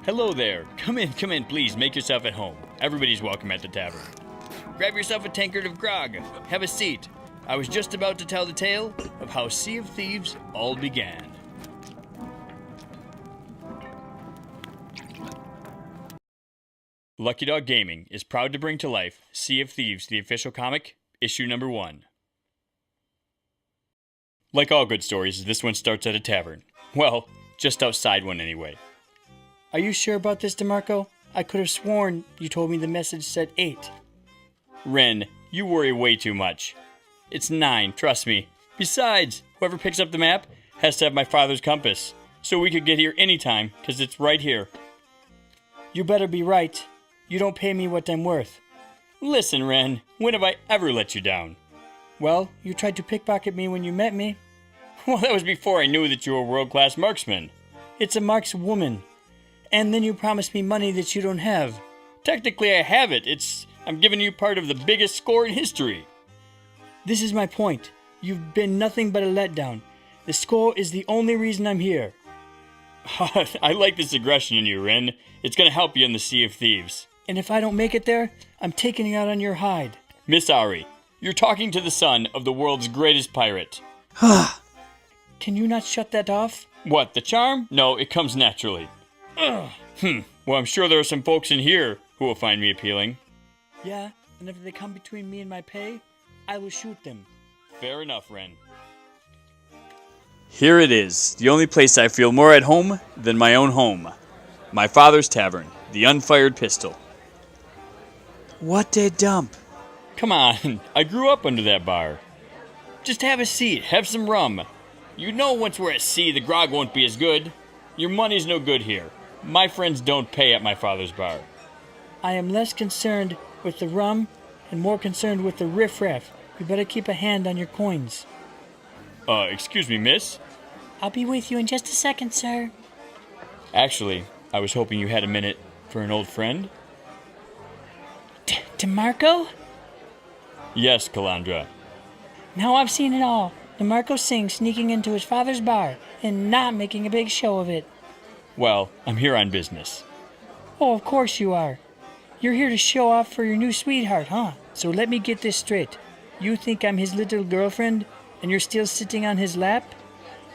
Hello there. Come in, please. Make yourself at home. Everybody's welcome at the tavern. Grab yourself a tankard of grog. Have a seat. I was just about to tell the tale of how Sea of Thieves all began. Lucky Dog Gaming is proud to bring to life Sea of Thieves, the official comic, issue number 1. Like all good stories, this one starts at a tavern. Well, just outside one anyway. Are you sure about this, DeMarco? I could have sworn you told me the message said 8. Ren, you worry way too much. It's 9, trust me. Besides, whoever picks up the map has to have my father's compass, so we could get here anytime, because it's right here. You better be right. You don't pay me what I'm worth. Listen, Ren, when have I ever let you down? Well, you tried to pickpocket me when you met me. Well, that was before I knew that you were a world-class marksman. It's a markswoman. And then you promised me money that you don't have. Technically, I have it. I'm giving you part of the biggest score in history. This is my point. You've been nothing but a letdown. The score is the only reason I'm here. I like this aggression in you, Ren. It's going to help you in the Sea of Thieves. And if I don't make it there, I'm taking it out on your hide. Miss Ari, you're talking to the son of the world's greatest pirate. Can you not shut that off? What, the charm? No, it comes naturally. Well, I'm sure there are some folks in here who will find me appealing. Yeah, and if they come between me and my pay, I will shoot them. Fair enough, Ren. Here it is, the only place I feel more at home than my own home. My father's tavern, the Unfired Pistol. What a dump. Come on, I grew up under that bar. Just have a seat, have some rum. You know once we're at sea, the grog won't be as good. Your money's no good here. My friends don't pay at my father's bar. I am less concerned with the rum and more concerned with the riffraff. You better keep a hand on your coins. Excuse me, miss? I'll be with you in just a second, sir. Actually, I was hoping you had a minute for an old friend. DeMarco? Yes, Calandra. Now I've seen it all. DeMarco Singh sneaking into his father's bar and not making a big show of it. Well, I'm here on business. Oh, of course you are. You're here to show off for your new sweetheart, huh? So let me get this straight. You think I'm his little girlfriend, and you're still sitting on his lap?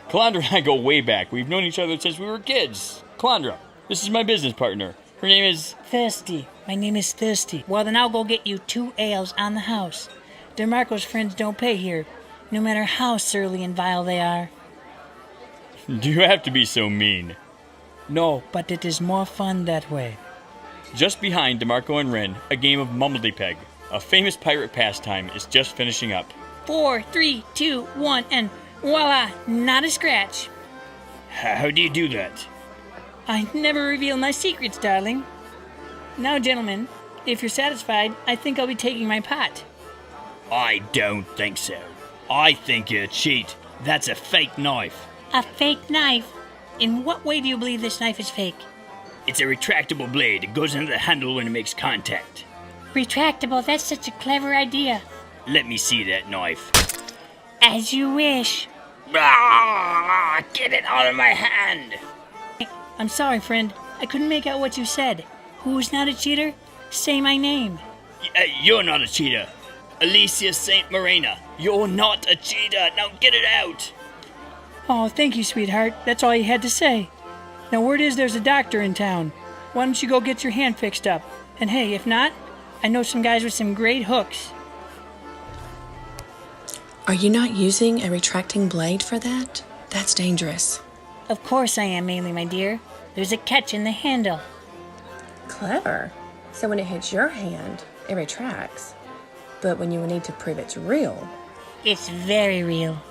Calandra and I go way back. We've known each other since we were kids. Calandra, this is my business partner. Her name is... Thirsty. My name is Thirsty. Well, then I'll go get you 2 ales on the house. DeMarco's friends don't pay here, no matter how surly and vile they are. Do you have to be so mean? No, but it is more fun that way. Just behind DeMarco and Ren, a game of Mumbledy-Peg, a famous pirate pastime, is just finishing up. 4, 3, 2, 1, and voila, not a scratch. How do you do that? I never reveal my secrets, darling. Now, gentlemen, if you're satisfied, I think I'll be taking my pot. I don't think so. I think you're a cheat. That's a fake knife. A fake knife? In what way do you believe this knife is fake? It's a retractable blade. It goes into the handle when it makes contact. Retractable? That's such a clever idea. Let me see that knife. As you wish. Ah, get it out of my hand! I'm sorry, friend. I couldn't make out what you said. Who's not a cheater? Say my name. You're not a cheater. Alicia St. Marina. You're not a cheater. Now get it out. Oh, thank you, sweetheart. That's all you had to say. Now, word is there's a doctor in town. Why don't you go get your hand fixed up? And hey, if not, I know some guys with some great hooks. Are you not using a retracting blade for that? That's dangerous. Of course I am, Maylie, my dear. There's a catch in the handle. Clever. So when it hits your hand, it retracts. But when you need to prove it's real... It's very real.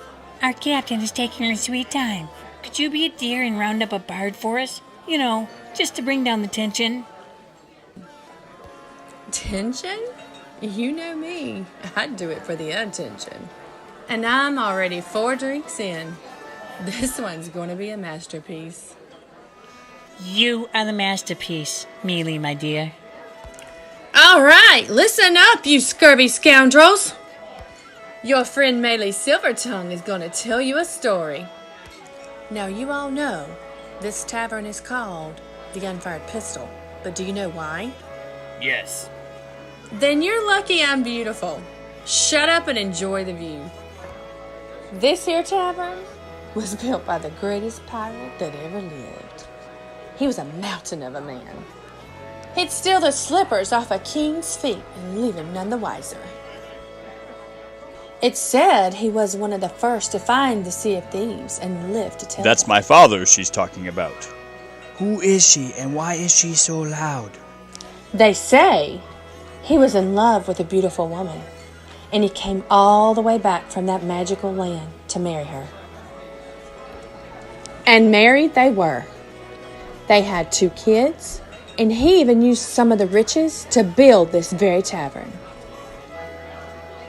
Our captain is taking her sweet time. Could you be a dear and round up a bard for us? You know, just to bring down the tension. Tension? You know me. I'd do it for the attention. And I'm already 4 drinks in. This one's going to be a masterpiece. You are the masterpiece, Maylie, my dear. All right, listen up, you scurvy scoundrels. Your friend Maylie Silvertongue is going to tell you a story. Now, you all know this tavern is called the unfired pistol. But do you know why? Yes. Then you're lucky I'm beautiful. Shut up and enjoy the view. This here tavern was built by the greatest pirate that ever lived. He was a mountain of a man. He'd steal the slippers off a king's feet and leave him none the wiser. It's said he was one of the first to find the Sea of Thieves and live to tell That's that. my father she's talking about. Who is she and why is she so loud? They say he was in love with a beautiful woman, and he came all the way back from that magical land to marry her. And married they were. They had 2 kids, and he even used some of the riches to build this very tavern.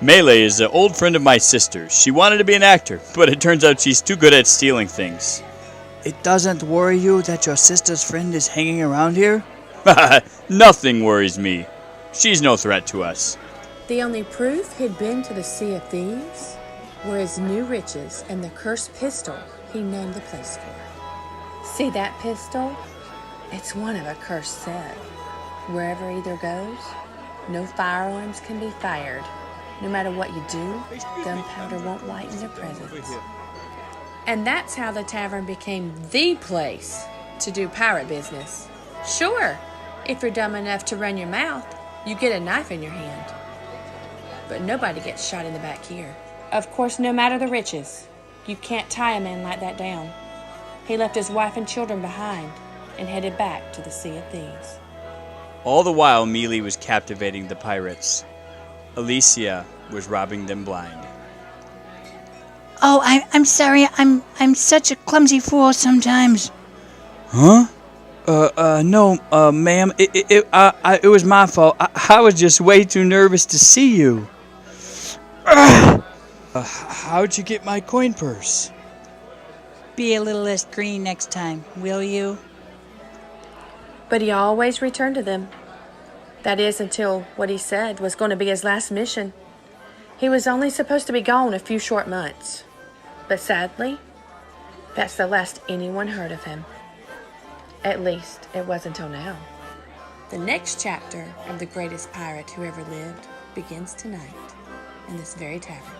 Melee is an old friend of my sister's. She wanted to be an actor, but it turns out she's too good at stealing things. It doesn't worry you that your sister's friend is hanging around here? Nothing worries me. She's no threat to us. The only proof he'd been to the Sea of Thieves were his new riches and the cursed pistol he named the place for. See that pistol? It's one of a cursed set. Wherever either goes, no firearms can be fired. No matter what you do, gunpowder won't lighten their presence. And that's how the tavern became the place to do pirate business. Sure, if you're dumb enough to run your mouth, you get a knife in your hand. But nobody gets shot in the back here. Of course, no matter the riches, you can't tie a man like that down. He left his wife and children behind and headed back to the Sea of Thieves. All the while, Mealy was captivating the pirates. Alicia was robbing them blind. Oh, I'm sorry. I'm such a clumsy fool sometimes. Huh? No, ma'am. It was my fault. I was just way too nervous to see you. How'd you get my coin purse? Be a little less green next time, will you? But he always returned to them. That is, until what he said was going to be his last mission. He was only supposed to be gone a few short months. But sadly, that's the last anyone heard of him. At least, it was until now. The next chapter of the greatest pirate who ever lived begins tonight in this very tavern.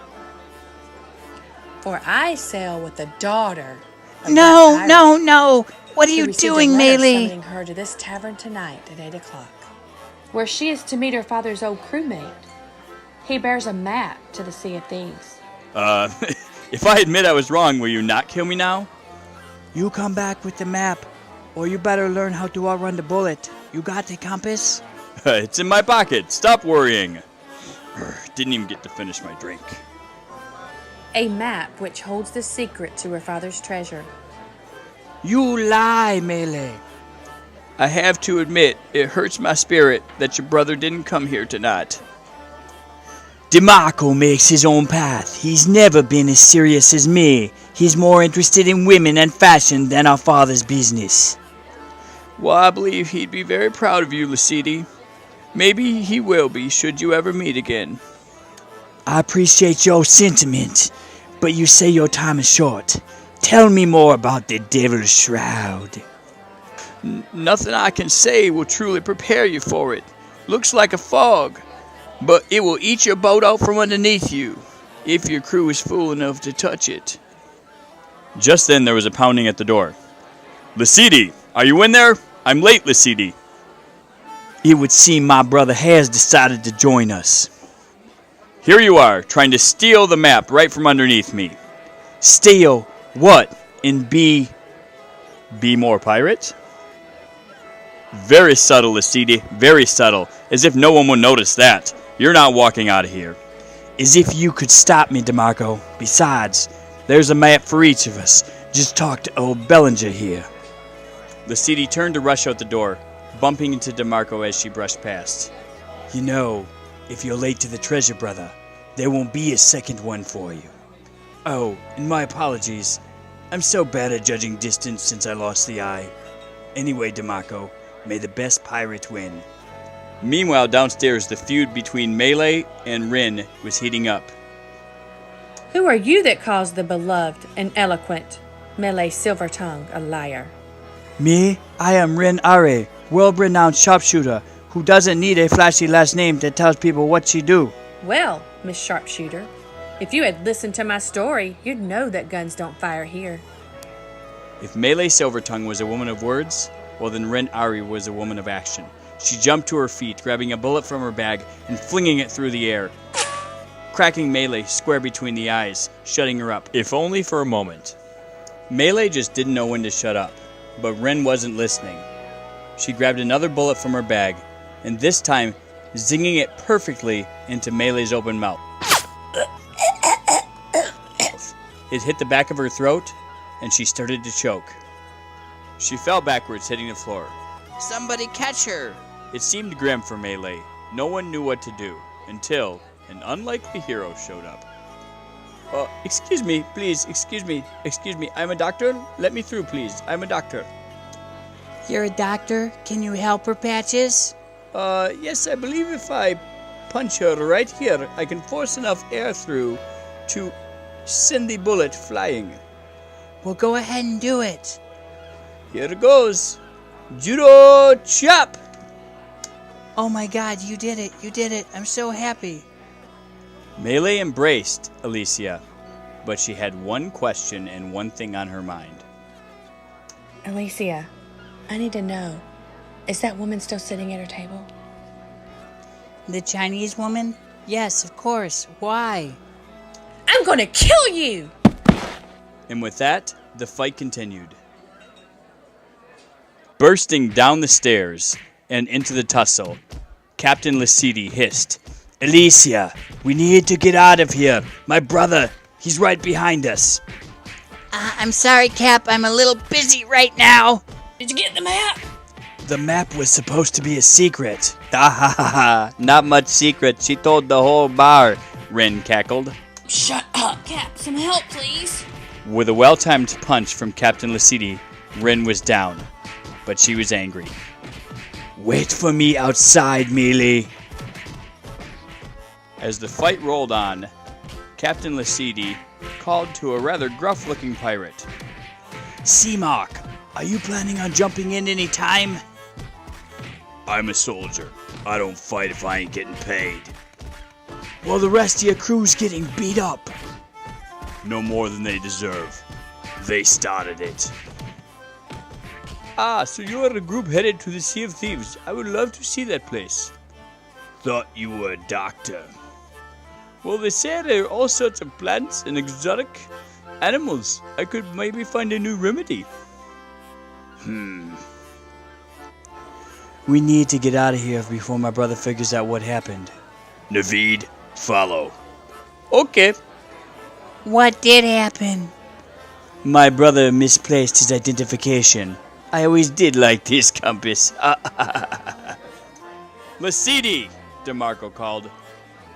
For I sail with the daughter of No, that pirate no, no. What are who you received a doing, letter Melee? summoning her to this tavern tonight at 8 o'clock, where she is to meet her father's old crewmate. He bears a map to the Sea of Thieves. If I admit I was wrong, will you not kill me now? You come back with the map, or you better learn how to outrun the bullet. You got the compass? It's in my pocket. Stop worrying. Didn't even get to finish my drink. A map which holds the secret to her father's treasure. You lie, Melee. I have to admit, it hurts my spirit that your brother didn't come here tonight. DeMarco makes his own path. He's never been as serious as me. He's more interested in women and fashion than our father's business. Well, I believe he'd be very proud of you, Lasidi. Maybe he will be, should you ever meet again. I appreciate your sentiment, but you say your time is short. Tell me more about the Devil's Shroud. Nothing I can say will truly prepare you for it. Looks like a fog, but it will eat your boat out from underneath you, if your crew is fool enough to touch it. Just then there was a pounding at the door. Lasidi, are you in there? I'm late, Lasidi. It would seem my brother has decided to join us. Here you are, trying to steal the map right from underneath me. Steal what? And be more pirate? Very subtle, Lasidi, very subtle. As if no one would notice that. You're not walking out of here. as if you could stop me, DeMarco. Besides, there's a map for each of us. Just talk to old Bellinger here. Lasidi turned to rush out the door, bumping into DeMarco as she brushed past. You know, if you're late to the treasure, brother, there won't be a second one for you. Oh, and my apologies. I'm so bad at judging distance since I lost the eye. Anyway, DeMarco, may the best pirate win. Meanwhile, downstairs, the feud between Melee and Rin was heating up. Who are you that calls the beloved and eloquent Melee Silvertongue a liar? Me? I am Rin Are, world-renowned sharpshooter, who doesn't need a flashy last name that tells people what she do. Well, Miss Sharpshooter, if you had listened to my story, you'd know that guns don't fire here. If Melee Silvertongue was a woman of words, well then Rin Ari was a woman of action. She jumped to her feet, grabbing a bullet from her bag and flinging it through the air, cracking Melee square between the eyes, shutting her up, if only for a moment. Melee just didn't know when to shut up, but Rin wasn't listening. She grabbed another bullet from her bag, and this time zinging it perfectly into Melee's open mouth. It hit the back of her throat, and she started to choke. She fell backwards, hitting the floor. "Somebody catch her!" It seemed grim for Melee. No one knew what to do, until an unlikely hero showed up. Excuse me, please, excuse me, I'm a doctor? Let me through, please, I'm a doctor. You're a doctor? Can you help her, Patches? Yes, I believe if I punch her right here, I can force enough air through to send the bullet flying. Well, go ahead and do it. Here goes. Judo chop! Oh my God, you did it, I'm so happy. Melee embraced Alicia, but she had one question and one thing on her mind. Alicia, I need to know, is that woman still sitting at her table? The Chinese woman? Yes, of course. Why? I'm gonna kill you! And with that, the fight continued. Bursting down the stairs and into the tussle, Captain Lasidi hissed, "Alicia, we need to get out of here. My brother, he's right behind us." I'm sorry, Cap. I'm a little busy right now. Did you get the map? The map was supposed to be a secret. Ah ha ha ha, not much secret. She told the whole bar, Ren cackled. Shut up, Cap. Some help, please. With a well-timed punch from Captain Lasidi, Ren was down, but she was angry. "Wait for me outside, Melee." As the fight rolled on, Captain Lasidi called to a rather gruff-looking pirate. "Seamark, are you planning on jumping in any time?" "I'm a soldier. I don't fight if I ain't getting paid." "Well, the rest of your crew's getting beat up." "No more than they deserve. They started it." "Ah, so you're a group headed to the Sea of Thieves. I would love to see that place." "Thought you were a doctor." "Well, they say there are all sorts of plants and exotic animals. I could maybe find a new remedy." "We need to get out of here before my brother figures out what happened." "Naveed, follow." "Okay." What did happen? "My brother misplaced his identification. I always did like this compass." "Lasidi," DeMarco called.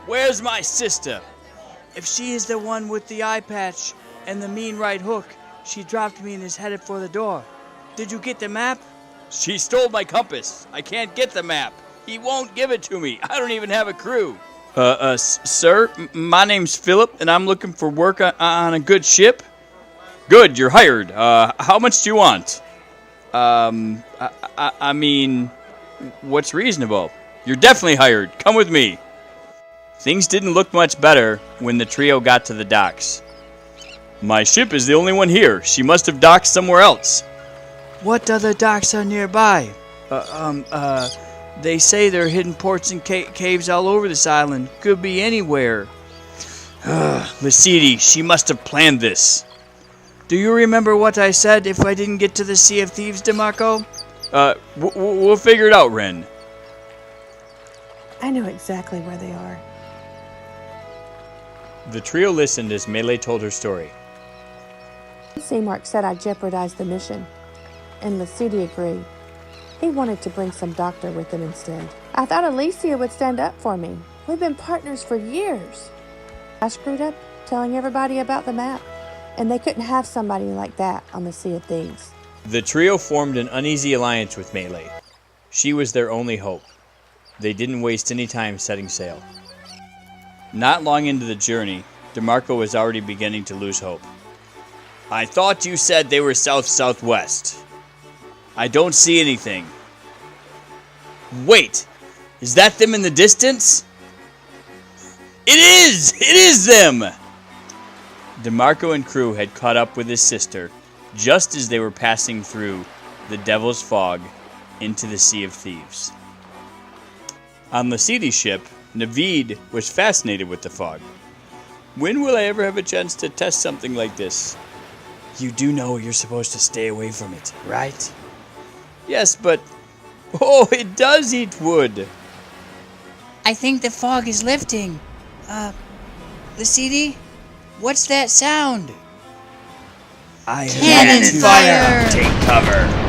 "Where's my sister?" "If she is the one with the eye patch and the mean right hook, she dropped me and is headed for the door. Did you get the map?" "She stole my compass. I can't get the map. He won't give it to me. I don't even have a crew." Sir, my name's Philip, and I'm looking for work on a good ship." "Good, you're hired. How much do you want?" I mean, what's reasonable? You're definitely hired. Come with me." Things didn't look much better when the trio got to the docks. "My ship is the only one here. She must have docked somewhere else." "What other docks are nearby?" They say there are hidden ports and caves all over this island. Could be anywhere." "Lasidi, she must have planned this." "Do you remember what I said if I didn't get to the Sea of Thieves, DeMarco?" We'll figure it out, Ren." I know exactly where they are. The trio listened as Melee told her story. Seamark said I jeopardized the mission, and Lasidi agreed. He wanted to bring some doctor with him instead. I thought Alicia would stand up for me. We've been partners for years. I screwed up telling everybody about the map, and they couldn't have somebody like that on the Sea of Thieves. The trio formed an uneasy alliance with Melee. She was their only hope. They didn't waste any time setting sail. Not long into the journey, DeMarco was already beginning to lose hope. "I thought you said they were south-southwest." I don't see anything. Wait, is that them in the distance? It is! It is them! DeMarco and crew had caught up with his sister just as they were passing through the Devil's Fog into the Sea of Thieves. On Lacidi's ship, Naveed was fascinated with the fog. When will I ever have a chance to test something like this? You do know you're supposed to stay away from it, right? Yes, but... Oh, it does eat wood! I think the fog is lifting. Lacidi, what's that sound? I Cannon have to fire! Take cover!